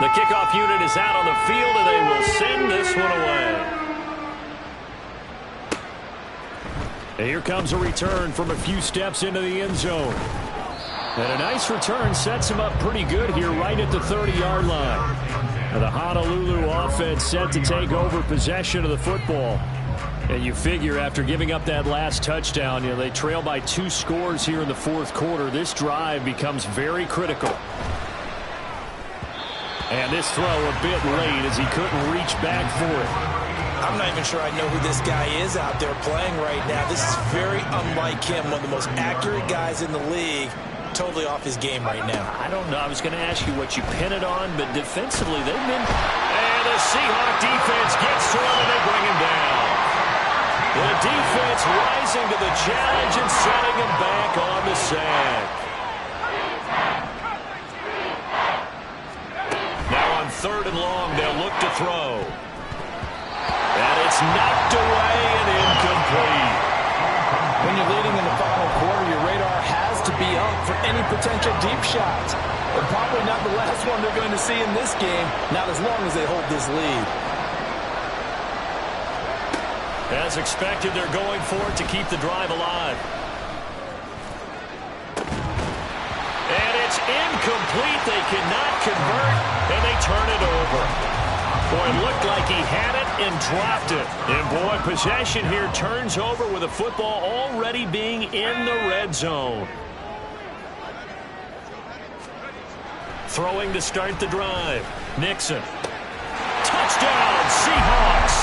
The kickoff unit is out on the field, and they will send this one away. And here comes a return from a few steps into the end zone. And a nice return sets him up pretty good here right at the 30-yard line. And the Honolulu offense set to take over possession of the football. And you figure after giving up that last touchdown, they trail by 2 scores here in the fourth quarter. This drive becomes very critical. And this throw a bit late as he couldn't reach back for it. I'm not even sure I know who this guy is out there playing right now. This is very unlike him, one of the most accurate guys in the league. Totally off his game right now. I don't know. I was going to ask you what you pin it on, but defensively they've been... And the Seahawk defense gets to him and they bring him down. The defense rising to the challenge and setting him back on the sack. Now on 3rd and long, they'll look to throw. And it's knocked away and incomplete. When you're leading in the final quarter, your radar has to be up for any potential deep shots. But probably not the last one they're going to see in this game, not as long as they hold this lead. As expected, they're going for it to keep the drive alive. And it's incomplete. They cannot convert, and they turn it over. Boy, it looked like he had it and dropped it. And, boy, possession here turns over with the football already being in the red zone. Throwing to start the drive. Nixon. Touchdown, Seahawks.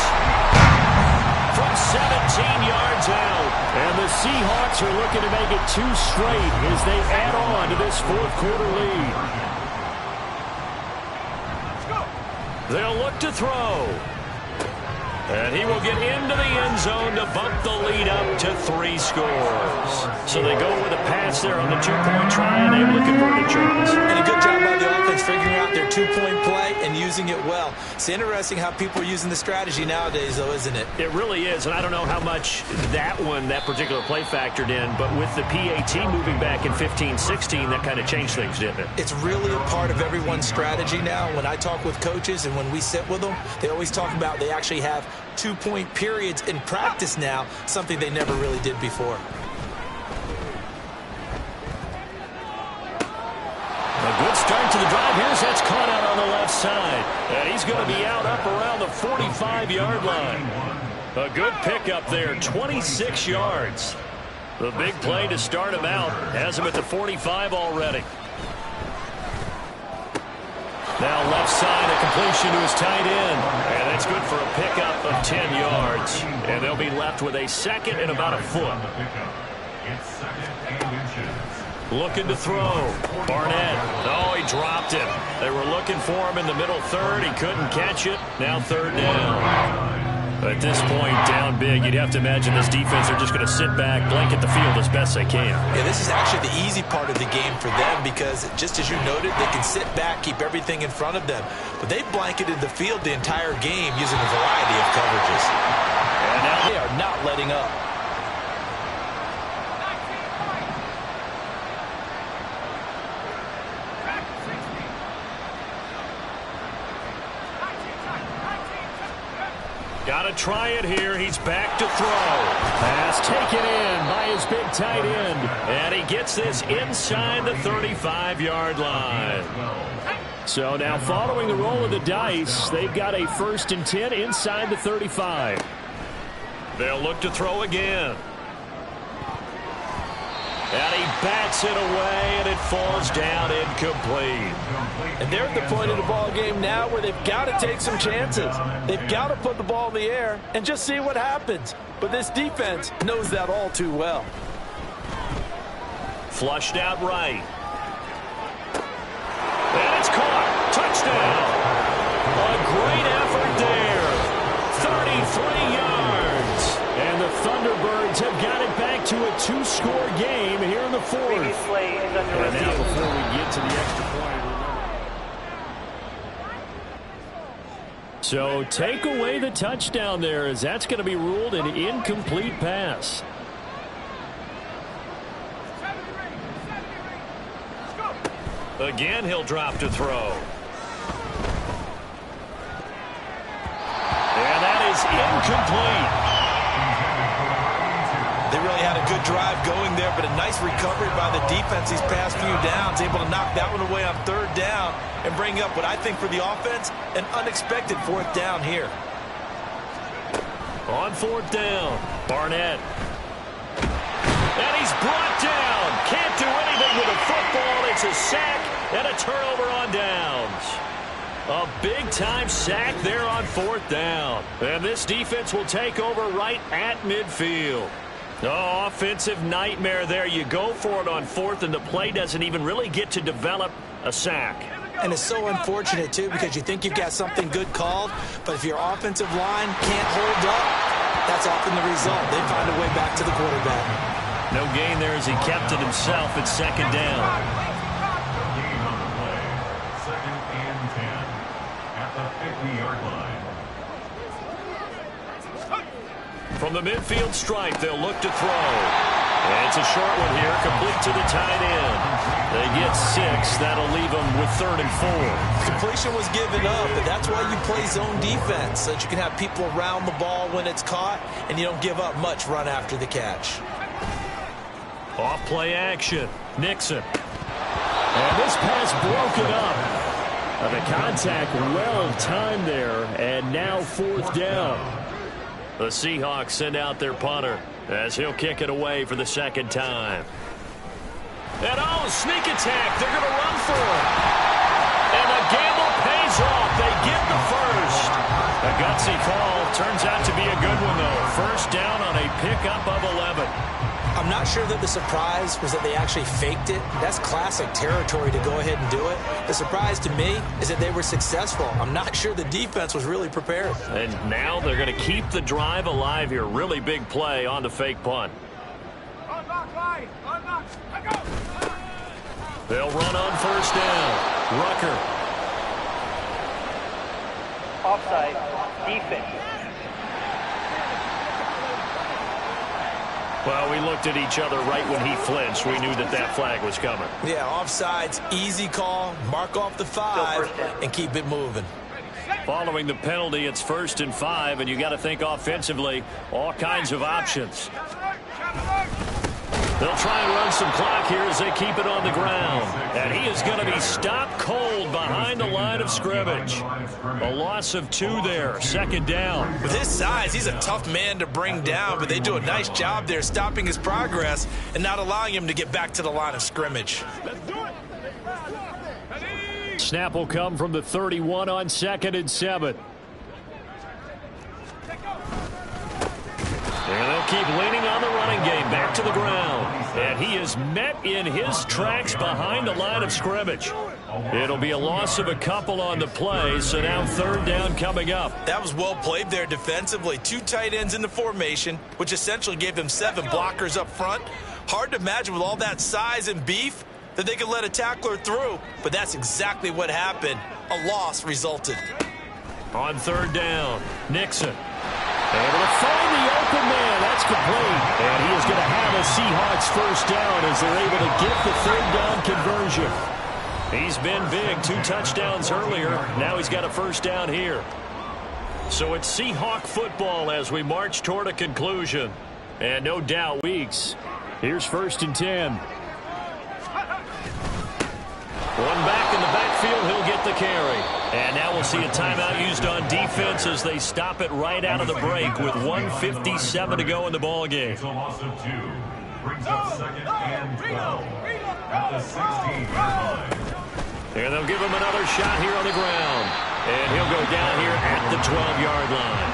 From 17 yards out. And the Seahawks are looking to make it 2 straight as they add on to this fourth quarter lead. They'll look to throw. And he will get into the end zone to bump the lead up to 3 scores. So they go with a pass there on the 2-point try and able to convert it, Charles. And a good job by the offense figuring out their 2-point play and using it well. It's interesting how people are using the strategy nowadays, though, isn't it? It really is, and I don't know how much that particular play factored in, but with the PAT moving back in 15-16, that kind of changed things, didn't it? It's really a part of everyone's strategy now. When I talk with coaches and when we sit with them, they always talk about they actually have 2-point periods in practice now, something they never really did before. A good start to the drive. Here's that's caught out on the left side. And he's going to be out up around the 45-yard line. A good pickup there, 26 yards. The big play to start him out has him at the 45 already. Now left side, a completion to his tight end. And that's good for a pickup of 10 yards. And they'll be left with a 2nd and about a foot. Looking to throw. Barnett. Oh, he dropped it. They were looking for him in the middle 3rd. He couldn't catch it. Now 3rd down. At this point, down big, you'd have to imagine this defense are just going to sit back, blanket the field as best they can. Yeah, this is actually the easy part of the game for them because, just as you noted, they can sit back, keep everything in front of them. But they blanketed the field the entire game using a variety of coverages. And now they are not letting up. Got to try it here. He's back to throw. Pass taken in by his big tight end. And he gets this inside the 35-yard line. So now following the roll of the dice, they've got a 1st and 10 inside the 35. They'll look to throw again. And he bats it away, and it falls down incomplete. And they're at the point of the ball game now where they've got to take some chances. They've got to put the ball in the air and just see what happens. But this defense knows that all too well. Flushed out right. And it's caught. Touchdown. A great effort there. 33 yards. And the Thunderbirds have got it back to a 2-score game here in the 4th. And now before we get to the extra point. So take away the touchdown there as that's going to be ruled an incomplete pass. Again, he'll drop to throw. is incomplete. They really had a good drive going there, but a nice recovery by the defense these past few downs, able to knock that one away on third down and bring up what I think for the offense, an unexpected fourth down here. On fourth down, Barnett. And he's brought down. Can't do anything with a football. It's a sack and a turnover on downs. A big-time sack there on fourth down. And this defense will take over right at midfield. Oh, offensive nightmare there. You go for it on fourth, and the play doesn't even really get to develop a sack. And it's so unfortunate, too, because you think you've got something good called, but if your offensive line can't hold up, that's often the result. They find a way back to the quarterback. No gain there as he kept it himself at second down. Gain on the play. 2nd and 10 at the 50-yard line. From the midfield stripe, they'll look to throw. And it's a short one here, complete to the tight end. They get 6. That'll leave them with 3rd and 4. Completion was given up, but that's why you play zone defense, so that you can have people around the ball when it's caught, and you don't give up much run after the catch. Off play action. Nixon. And this pass broken up. The contact well timed there, and now 4th down. The Seahawks send out their punter as he'll kick it away for the 2nd time. And oh, sneak attack. They're going to run for it. And the gamble pays off. They get the first. A gutsy call. Turns out to be a good one, though. First down on a pickup of 11. I'm not sure that the surprise was that they actually faked it. That's classic territory to go ahead and do it. The surprise to me is that they were successful. I'm not sure the defense was really prepared. And now they're going to keep the drive alive here. Really big play on the fake punt. They'll run on first down. Rucker. Offside. Defense. Well, we looked at each other right when he flinched. We knew that that flag was coming. Yeah, offsides, easy call, mark off the 5, and keep it moving. Following the penalty, it's 1st and 5, and you got to think offensively, all kinds of options. They'll try and run some clock here as they keep it on the ground. And he is going to be stopped cold behind the line of scrimmage. A loss of 2 there, 2nd down. With his size, he's a tough man to bring down, but they do a nice job there stopping his progress and not allowing him to get back to the line of scrimmage. Snap will come from the 31 on 2nd and 7. And they'll keep leaning on the running game back to the ground. And he is met in his tracks behind the line of scrimmage. It'll be a loss of a couple on the play, so now 3rd down coming up. That was well played there defensively. 2 tight ends in the formation, which essentially gave them 7 blockers up front. Hard to imagine with all that size and beef that they could let a tackler through, but that's exactly what happened. A loss resulted. On 3rd down, Nixon. Able to find the open man. That's complete. And he is going to have a Seahawks first down as they're able to get the 3rd down conversion. He's been big. 2 touchdowns earlier. Now he's got a first down here. So it's Seahawk football as we march toward a conclusion. And no doubt, Weeks. Here's 1st and 10. One back in the backfield, he'll get the carry. And now we'll see a timeout used on defense as they stop it right out of the break with 1:57 to go in the ball game. It's a loss of 2. Brings up 2nd and 12 at the 16-yard line. And they'll give him another shot here on the ground. And he'll go down here at the 12-yard line.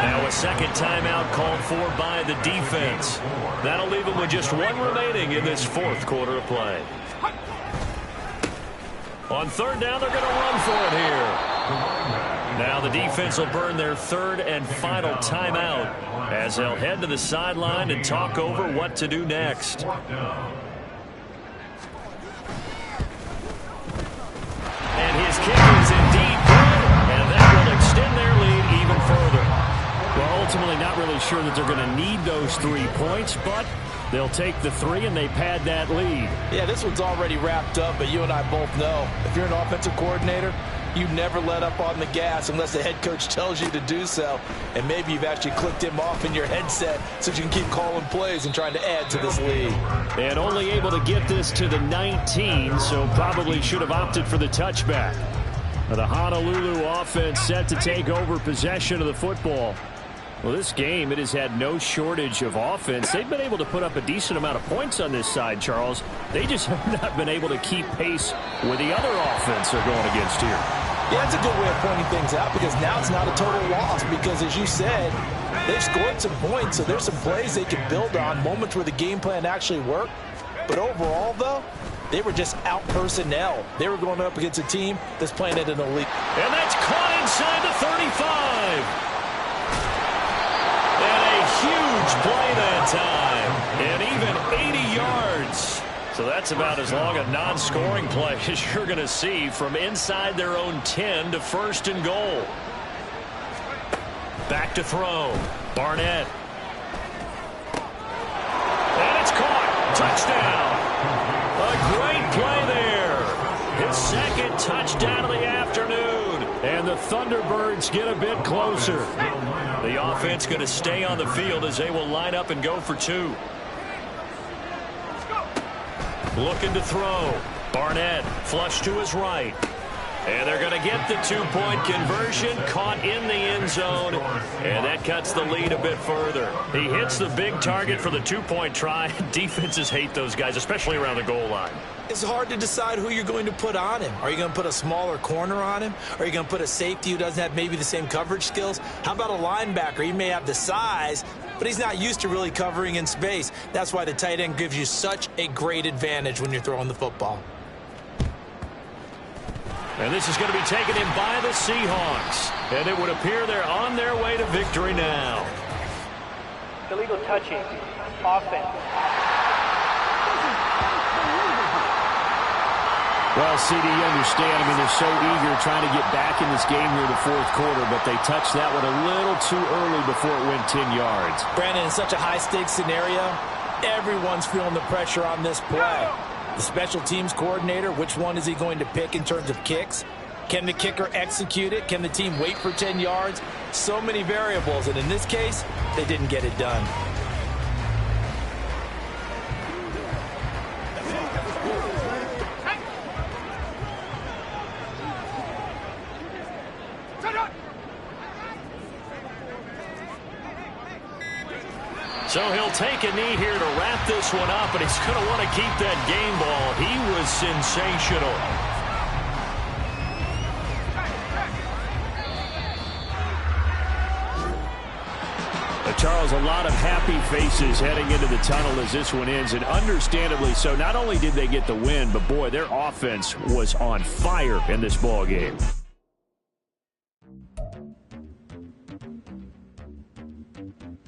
Now a 2nd timeout called for by the defense. That'll leave him with just 1 remaining in this 4th quarter of play. On 3rd down, they're going to run for it here. Now the defense will burn their 3rd and final timeout as they'll head to the sideline and talk over what to do next. And his kick is indeed good, and that will extend their lead even further. Well, ultimately not really sure that they're going to need those 3 points, but they'll take the 3 and they pad that lead. Yeah, this one's already wrapped up, but you and I both know if you're an offensive coordinator, You never let up on the gas unless the head coach tells you to do so. And maybe you've actually clicked him off in your headset so you can keep calling plays and trying to add to this lead. And only able to get this to the 19, so probably should have opted for the touchback. The Honolulu offense set to take over possession of the football. Well, this game, it has had no shortage of offense. They've been able to put up a decent amount of points on this side, Charles. They just have not been able to keep pace with the other offense they're going against here. Yeah, it's a good way of pointing things out because now it's not a total loss because, as you said, they've scored some points, so there's some plays they can build on, moments where the game plan actually worked. But overall, though, they were just out personnel. They were going up against a team that's playing at an elite. And that's caught inside the 35. And a huge play that time. And even 80 yards. So that's about as long a non-scoring play as you're going to see from inside their own 10 to 1st and goal. Back to throw. Barnett. And it's caught. Touchdown. A great play there. His second touchdown of the afternoon. And the Thunderbirds get a bit closer. The offense going to stay on the field as they will line up and go for 2. Looking to throw. Barnett flush to his right. And they're going to get the 2-point conversion, caught in the end zone, and that cuts the lead a bit further. He hits the big target for the 2-point try. Defenses hate those guys, especially around the goal line. It's hard to decide who you're going to put on him. Are you going to put a smaller corner on him? Are you going to put a safety who doesn't have maybe the same coverage skills? How about a linebacker? He may have the size, but he's not used to really covering in space. That's why the tight end gives you such a great advantage when you're throwing the football. And this is going to be taken in by the Seahawks. And it would appear they're on their way to victory now. Illegal touching. Offense. Well, CD, you understand. I mean, they're so eager trying to get back in this game here in the 4th quarter, but they touched that one a little too early before it went 10 yards. Brandon, in such a high-stakes scenario, everyone's feeling the pressure on this play. The special teams coordinator, which one is he going to pick in terms of kicks? Can the kicker execute it? Can the team wait for 10 yards? So many variables, and in this case, they didn't get it done. So he'll take a knee here to wrap this one up, and he's going to want to keep that game ball. He was sensational. Charles, a lot of happy faces heading into the tunnel as this one ends, and understandably so. Not only did they get the win, but boy, their offense was on fire in this ball game.